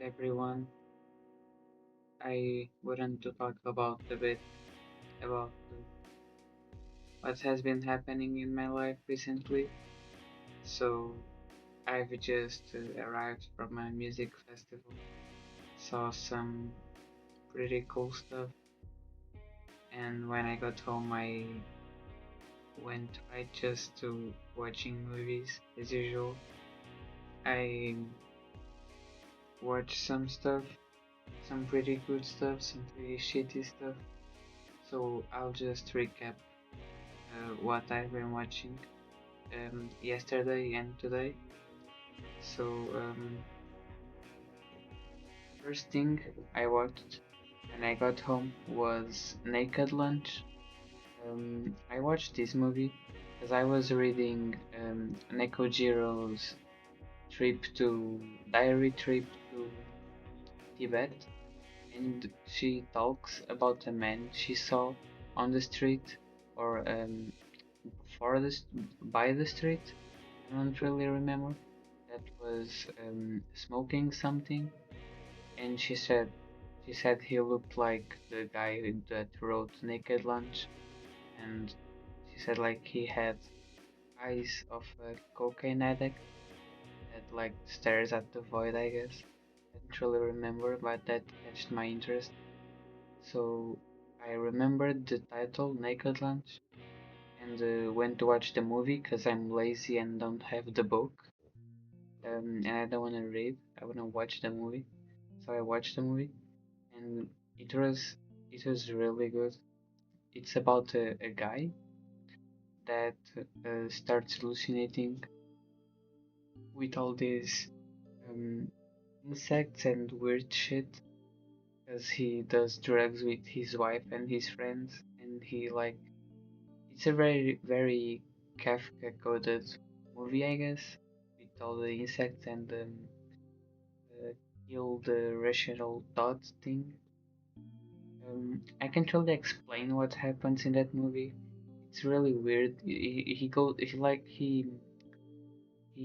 everyone. I wanted to talk about a bit about what has been happening in my life recently. So, I've just arrived from a music festival, saw some pretty cool stuff, and when I got home, I went right just to watching movies as usual. I watched some stuff, some pretty good stuff, some pretty shitty stuff. So, I'll just recap what I've been watching yesterday and today. So, first thing I watched when I got home was Naked Lunch. I watched this movie because I was reading Nekojiro's trip to diary trip to Tibet, and she talks about a man she saw on the street or for the by the street. I don't really remember. That was smoking something, and she said he looked like the guy that wrote Naked Lunch, and she said like he had eyes of a cocaine addict that like stares at the void, I guess. I don't really remember, but that catched my interest. So I remembered the title Naked Lunch and went to watch the movie because I'm lazy and don't have the book. And I don't want to read. I want to watch the movie. So I watched the movie, and it was it was really good. It's about a guy that starts hallucinating with all these um, insects and weird shit because he does drugs with his wife and his friends, and he like it's a very Kafka coded movie, I guess, with all the insects and uh, kill the rational thought thing. I can't really explain what happens in that movie. It's really weird. He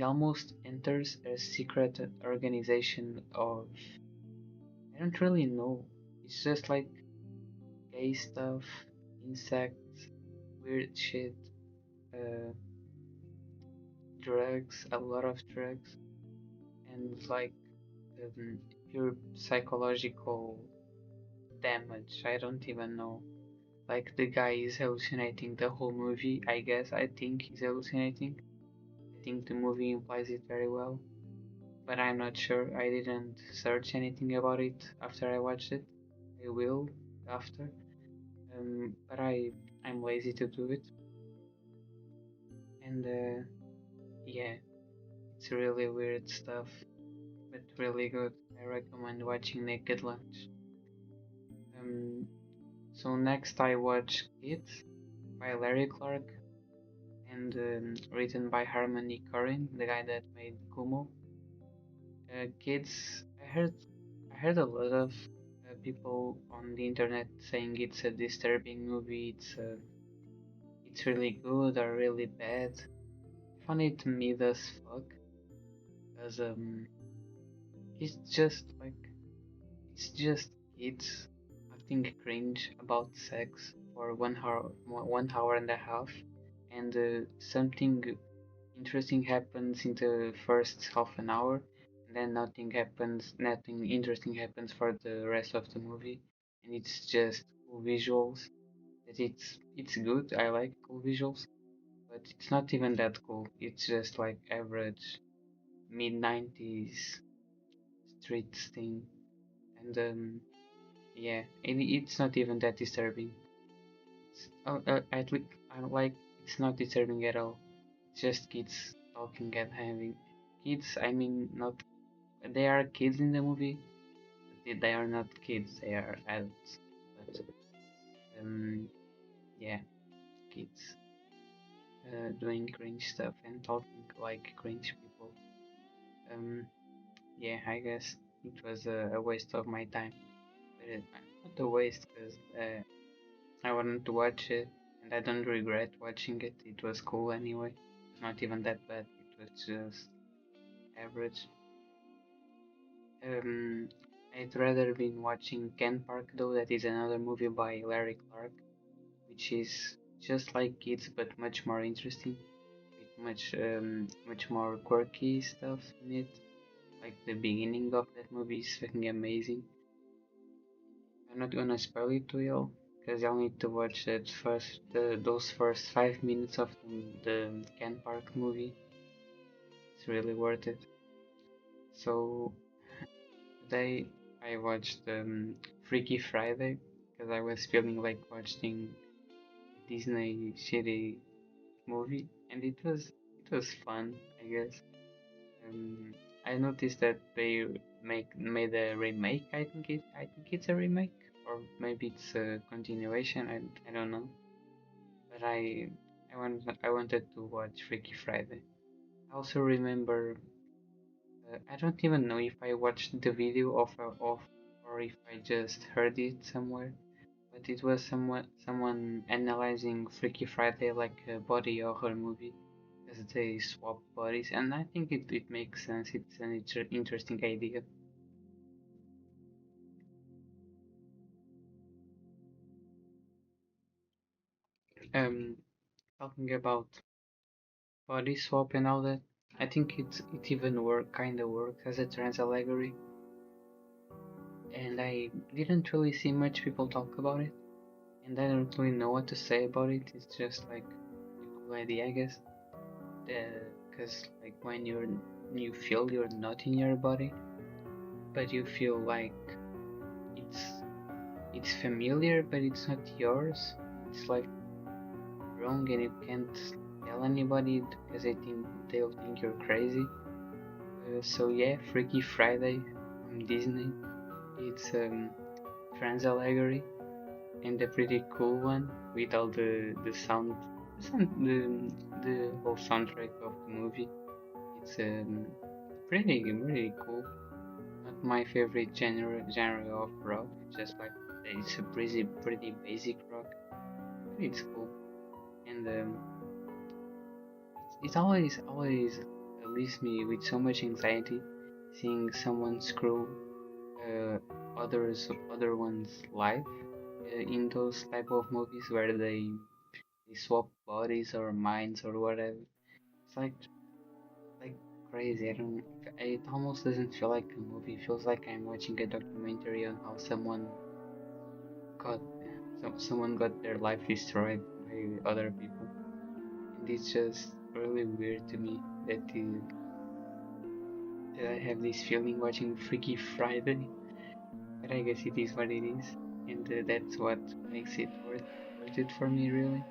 almost enters a secret organization of I don't really know. It's just like gay stuff, insects, weird shit, uh, drugs, a lot of drugs, and like um, pure psychological damage. I don't even know. Like the guy is hallucinating the whole movie. I guess I think he's hallucinating. I think the movie implies it very well, but I'm not sure. I didn't search anything about it after I watched it. I will after. But I'm lazy to do it, and yeah, it's really weird stuff, but really good. I recommend watching Naked Lunch. Um, so next I watch Kids by Larry Clark and written by Harmony Korine, the guy that made Kumo. Kids, I heard a lot of people on the internet saying it's a disturbing movie. It's really good or really bad. I found it mid as fuck, cause it's just like it's just kids acting cringe about sex for 1 hour, 1 hour and a half, and something interesting happens in the first half an hour, and then nothing interesting happens for the rest of the movie, and it's just cool visuals. That it's good. I like cool visuals, but it's not even that cool. It's just like average mid 90s streets thing, and yeah, and it's not even that disturbing. At least I like it's not disturbing at all. It's just kids talking and having kids. I mean, not they are kids in the movie, but they are not kids. They are adults. But um, yeah, kids doing cringe stuff and talking like cringe people. Um, yeah, I guess it was a waste of my time. But not a waste because I wanted to watch it, and I don't regret watching it. It was cool anyway. It's not even that bad. It was just average. Um, I'd rather been watching Ken Park though. That is another movie by Larry Clark, which is just like Kids but much more interesting, with much more quirky stuff in it. Like the beginning of that movie is fucking amazing. I'm not gonna spoil it to you because y'all need to watch those first 5 minutes of the Ken Park movie. It's really worth it. So today I watched Freaky Friday because I was feeling like watching Disney shitty movie, and it was fun, I guess. Um, I noticed that they made a remake. I think it's a remake, or maybe it's a continuation. I don't know. But I wanted to watch Freaky Friday. I also remember I don't even know if I watched the video of or if I just heard it somewhere. But it was someone analyzing Freaky Friday like a body horror movie as they swap bodies, and I think it makes sense. It's an interesting idea. Um, Talking about body swap and all that, I think it even kind of works as a trans allegory, and I didn't really see much people talk about it, and I don't really know what to say about it. It's just like a cool idea, I guess. Because like when you feel you're not in your body, but you feel like it's it's familiar, but it's not yours. It's like wrong, and you can't tell anybody because they'll think you're crazy. So yeah, Freaky Friday from Disney. It's trans allegory and a pretty cool one with all the whole soundtrack of the movie. It's pretty cool. Not my favorite genre of rock. Just like it's a pretty basic rock. But it's cool, and it always leaves me with so much anxiety seeing someone screw uh, other one's life in those type of movies where they swap bodies or minds or whatever. It's like crazy. I don't. It almost doesn't feel like a movie. It feels like I'm watching a documentary on how got someone got their life destroyed by other people, and it's just really weird to me that I have this feeling watching Freaky Friday. But I guess it is what it is, and that's what makes it worth it for me, really.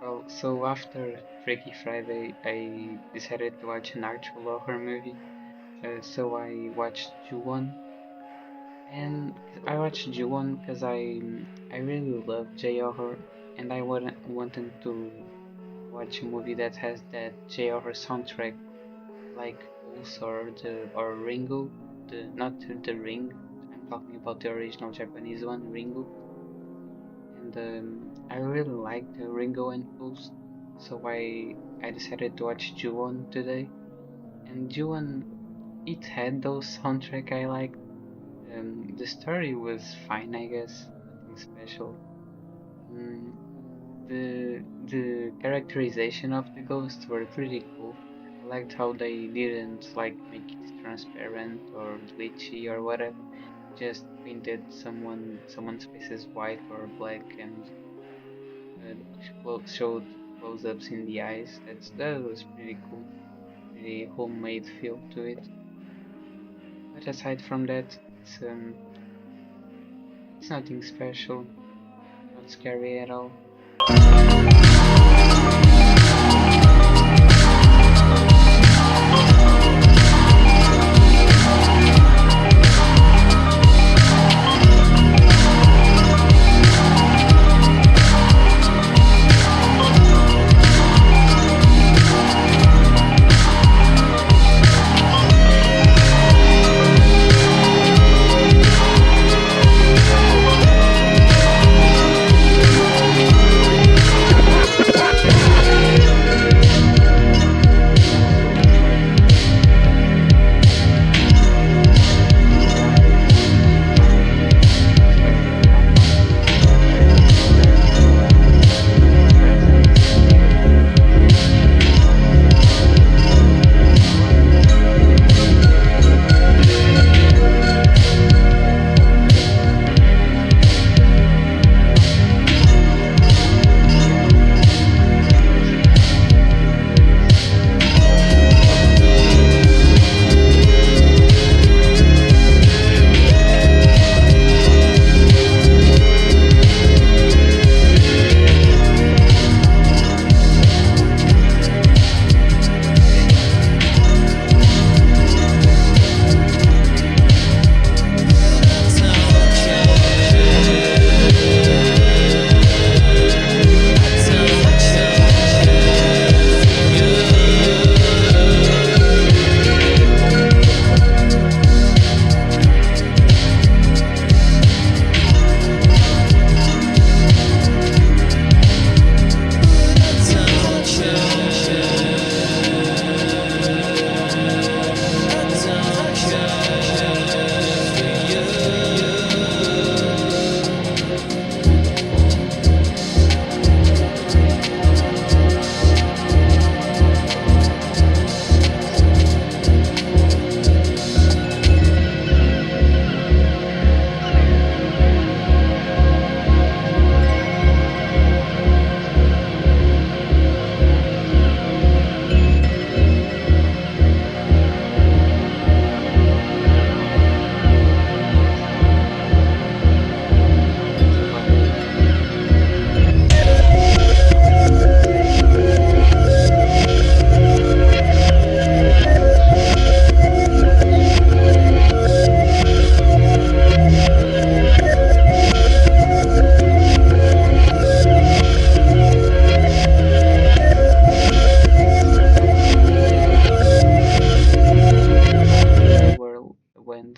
Well, so after Freaky Friday, I decided to watch an actual horror movie. So I watched Ju-On, and I watched Ju-On because I really love J-horror, and I wanted to watch a movie that has that J-horror soundtrack, like Pulse or Ringo, the not the Ring. I'm talking about the original Japanese one, Ringo, and I really liked Ringo and Pulse, so I decided to watch Ju-On today, and Ju-On it had those soundtrack I liked. The story was fine, I guess, nothing special. Mm, the characterization of the ghosts were pretty cool. I liked how they didn't like make it transparent or glitchy or whatever. Just painted someone's faces white or black and showed close-ups in the eyes. That was pretty cool. Pretty homemade feel to it. But aside from that, it's nothing special. Not scary at all.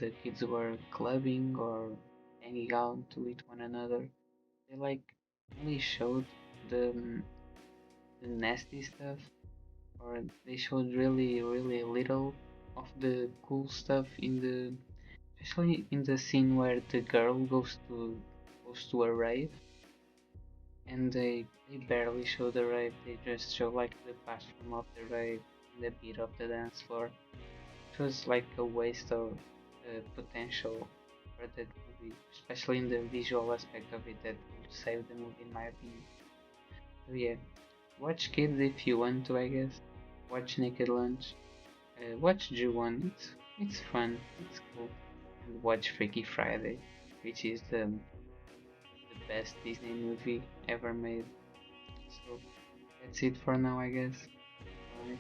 the kids were clubbing or hanging out with one another. They like only showed the the nasty stuff, or they showed really little of the cool stuff in the, especially in the scene where the girl goes to a rave, and they barely show the rave. They just show like the bathroom of the rave and the beat of the dance floor. It was like a waste of potential for that movie, especially in the visual aspect of it that would save the movie in my opinion. So yeah, watch Kids if you want to, I guess. Watch Naked Lunch. Watch Ju-1. It's fun. It's cool. And watch Freaky Friday, which is the best Disney movie ever made. So that's it for now, I guess. Bye.